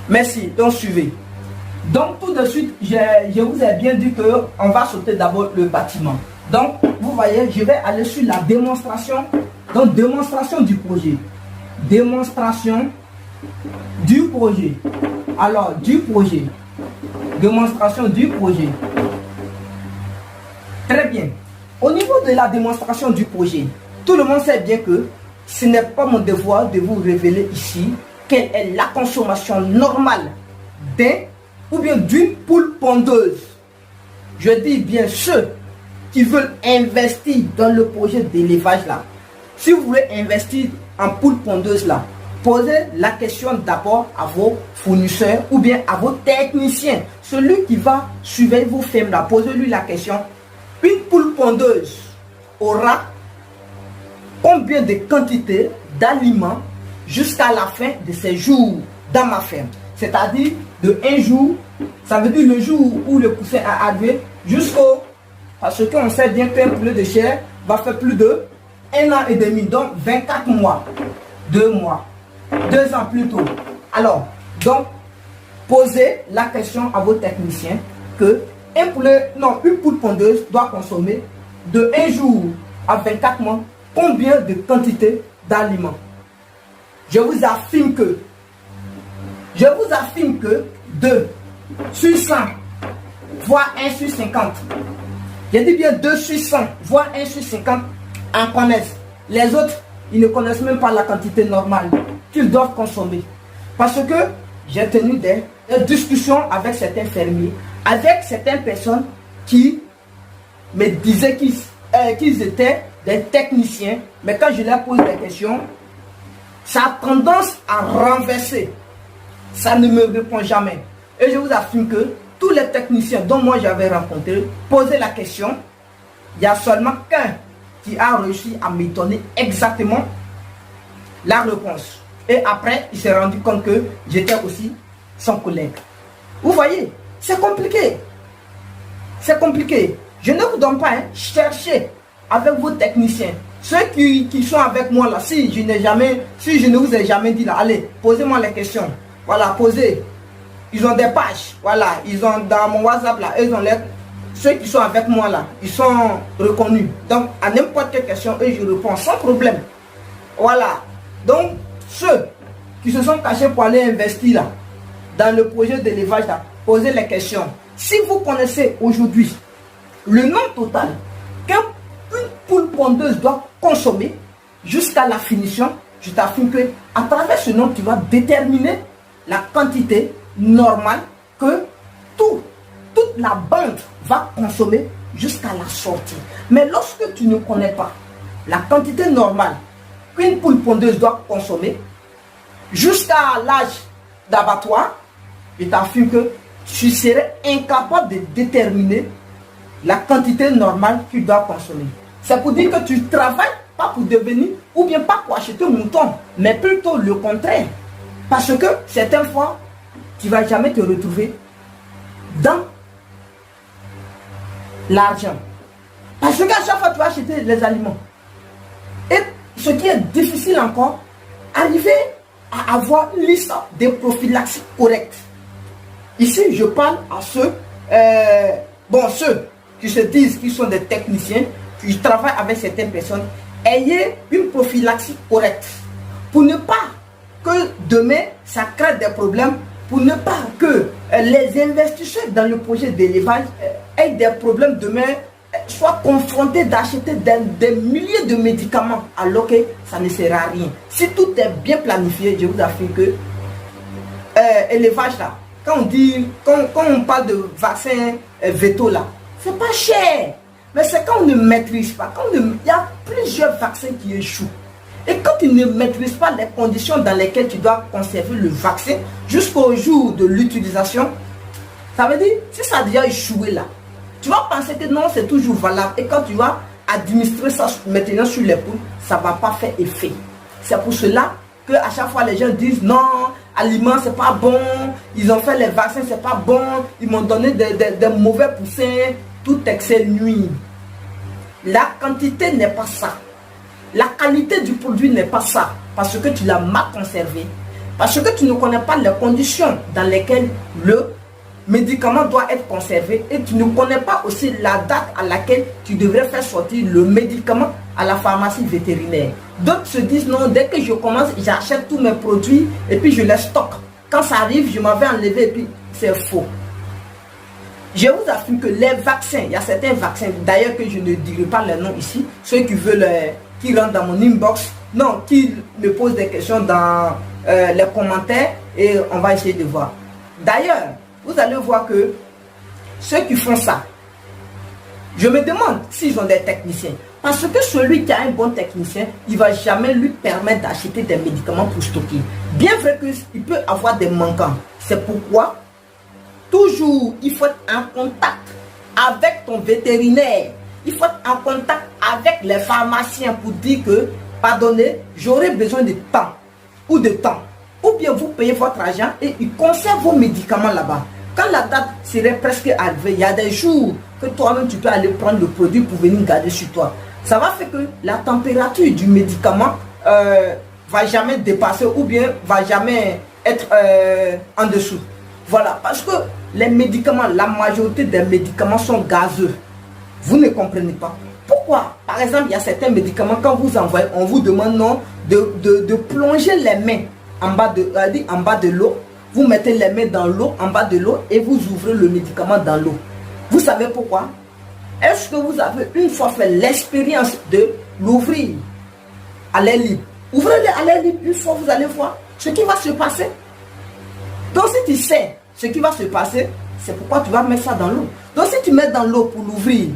Merci, donc suivez. Donc tout de suite, je vous ai bien dit qu'on va sauter d'abord le bâtiment. Donc vous voyez, je vais aller sur la démonstration. Donc démonstration du projet. Démonstration du projet. Alors du projet. Démonstration du projet. Très bien. Au niveau de la démonstration du projet, tout le monde sait bien que ce n'est pas mon devoir de vous révéler ici quelle est la consommation normale d'un ou bien d'une poule pondeuse. Je dis bien ceux qui veulent investir dans le projet d'élevage là. Si vous voulez investir en poule pondeuse là, posez la question d'abord à vos fournisseurs ou bien à vos techniciens. Celui qui va surveiller vos fermes là, posez-lui la question. Une poule pondeuse aura combien de quantités d'aliments jusqu'à la fin de ses jours dans ma ferme? C'est-à-dire de un jour, ça veut dire le jour où le poussin a arrivé jusqu'au... Parce qu'on sait bien qu'un poulet de chair va faire plus de 1 an et demi, donc 24 mois, 2 mois, 2 ans plus tôt. Alors, donc, posez la question à vos techniciens que une poule pondeuse doit consommer de 1 jour à 24 mois combien de quantité d'aliments. Je vous affirme que 2 sur 100, voire 1 sur 50, je dis bien 2 sur 100, voire 1 sur 50 en connaissent. Les autres, ils ne connaissent même pas la quantité normale qu'ils doivent consommer. Parce que j'ai tenu des discussions avec certains fermiers, avec certaines personnes qui me disaient qu'ils étaient des techniciens, mais quand je leur pose des questions, ça a tendance à renverser. Ça ne me répond jamais. Et je vous affirme que tous les techniciens dont moi j'avais rencontré posaient la question. Il y a seulement qu'un qui a réussi à me donner exactement la réponse. Et après, il s'est rendu compte que j'étais aussi son collègue. Vous voyez, c'est compliqué. C'est compliqué. Je ne vous donne pas, cherchez avec vos techniciens. Ceux qui sont avec moi là, si je ne vous ai jamais dit là, allez, posez-moi les questions. Voilà, posez. Ils ont des pages. Voilà, ils ont dans mon WhatsApp là, ils ont ceux qui sont avec moi là, ils sont reconnus. Donc, à n'importe quelle question, eux, je réponds sans problème. Voilà. Donc, ceux qui se sont cachés pour aller investir là, dans le projet d'élevage là, posez les questions. Si vous connaissez aujourd'hui le nombre total qu'une poule pondeuse doit consommer jusqu'à la finition, je t'affirme que à travers ce nombre, tu vas déterminer la quantité normale que toute la bande va consommer jusqu'à la sortie. Mais lorsque tu ne connais pas la quantité normale qu'une poule pondeuse doit consommer jusqu'à l'âge d'abattoir, je t'affirme que tu serais incapable de déterminer la quantité normale qu'il doit consommer. C'est pour dire que tu travailles pas pour devenir ou bien pas pour acheter un mouton, mais plutôt le contraire. Parce que certaines fois, tu ne vas jamais te retrouver dans l'argent. Parce qu'à chaque fois, tu vas acheter les aliments. Et ce qui est difficile encore, arriver à avoir une liste de prophylaxie correcte. Ici, je parle à ceux qui se disent qu'ils sont des techniciens, qui travaillent avec certaines personnes. Ayez une prophylaxie correcte pour ne pas que demain, ça crée des problèmes, pour ne pas que les investisseurs dans le projet d'élevage aient des problèmes demain, soient confrontés d'acheter des milliers de médicaments alors que ça ne sert à rien. Si tout est bien planifié, je vous affirme que élevage là, quand on parle de vaccin veto là, c'est pas cher. Mais c'est quand on ne maîtrise pas, il y a plusieurs vaccins qui échouent. Et quand tu ne maîtrises pas les conditions dans lesquelles tu dois conserver le vaccin jusqu'au jour de l'utilisation, ça veut dire, si ça a déjà échoué là, tu vas penser que non, c'est toujours valable. Et quand tu vas administrer ça maintenant sur les poules, ça ne va pas faire effet. C'est pour cela qu'à chaque fois les gens disent non, aliment c'est pas bon, ils ont fait les vaccins, c'est pas bon, ils m'ont donné des mauvais poussins, tout excès nuit. La quantité n'est pas ça. La qualité du produit n'est pas ça, parce que tu l'as mal conservé. Parce que tu ne connais pas les conditions dans lesquelles le médicament doit être conservé et tu ne connais pas aussi la date à laquelle tu devrais faire sortir le médicament à la pharmacie vétérinaire. D'autres se disent non, dès que je commence, j'achète tous mes produits et puis je les stocke. Quand ça arrive, je m'en vais enlever et puis c'est faux. Je vous affirme que les vaccins, il y a certains vaccins, d'ailleurs que je ne dirai pas les noms ici, ceux qui veulent, qui rentrent dans mon inbox, non, qui me posent des questions dans les commentaires et on va essayer de voir. D'ailleurs, vous allez voir que ceux qui font ça, je me demande s'ils ont des techniciens. Parce que celui qui a un bon technicien, il ne va jamais lui permettre d'acheter des médicaments pour stocker. Bien vrai qu'il peut avoir des manquants. C'est pourquoi, toujours, il faut être en contact avec ton vétérinaire. Il faut être en contact avec les pharmaciens pour dire que, pardonnez, j'aurai besoin de temps ou de temps. Ou bien vous payez votre argent et ils conservent vos médicaments là-bas. Quand la date serait presque arrivée, il y a des jours que toi-même tu peux aller prendre le produit pour venir garder sur toi. Ça va faire que la température du médicament va jamais dépasser ou bien va jamais être en dessous. Voilà, parce que les médicaments, la majorité des médicaments sont gazeux. Vous ne comprenez pas. Pourquoi? Par exemple, il y a certains médicaments, quand vous envoyez, on vous demande non, de plonger les mains en bas de l'eau. Vous mettez les mains dans l'eau, en bas de l'eau, et vous ouvrez le médicament dans l'eau. Vous savez pourquoi? Est-ce que vous avez une fois fait l'expérience de l'ouvrir à l'air libre? Ouvrez-le à l'air libre, une fois vous allez voir ce qui va se passer. Donc si tu sais ce qui va se passer, c'est pourquoi tu vas mettre ça dans l'eau. Donc si tu mets dans l'eau pour l'ouvrir,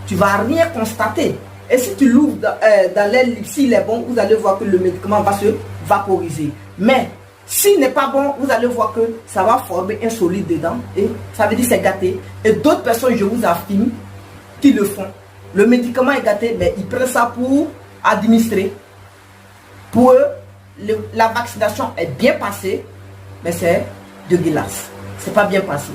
tu ne vas rien constater. Et si tu l'ouvres dans l'air libre, s'il est bon, vous allez voir que le médicament va se vaporiser. Mais s'il n'est pas bon, vous allez voir que ça va former un solide dedans. Et ça veut dire c'est gâté. Et d'autres personnes, je vous affirme, qui le font. Le médicament est gâté, mais ils prennent ça pour administrer. Pour eux, la vaccination est bien passée, mais c'est dégueulasse. C'est pas bien passé.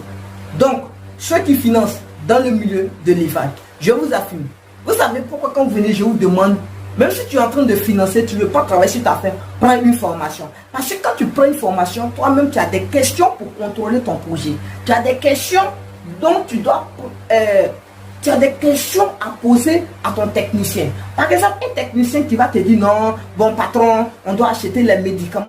Donc, ceux qui financent dans le milieu de l'élevage, je vous affirme. Vous savez pourquoi quand vous venez, je vous demande, même si tu es en train de financer, tu ne veux pas travailler sur ta ferme, prends une formation. Parce que quand tu prends une formation, toi-même, tu as des questions pour contrôler ton projet. Tu as des questions dont tu dois... tu as des questions à poser à ton technicien. Par exemple, un technicien qui va te dire non, bon patron, on doit acheter les médicaments.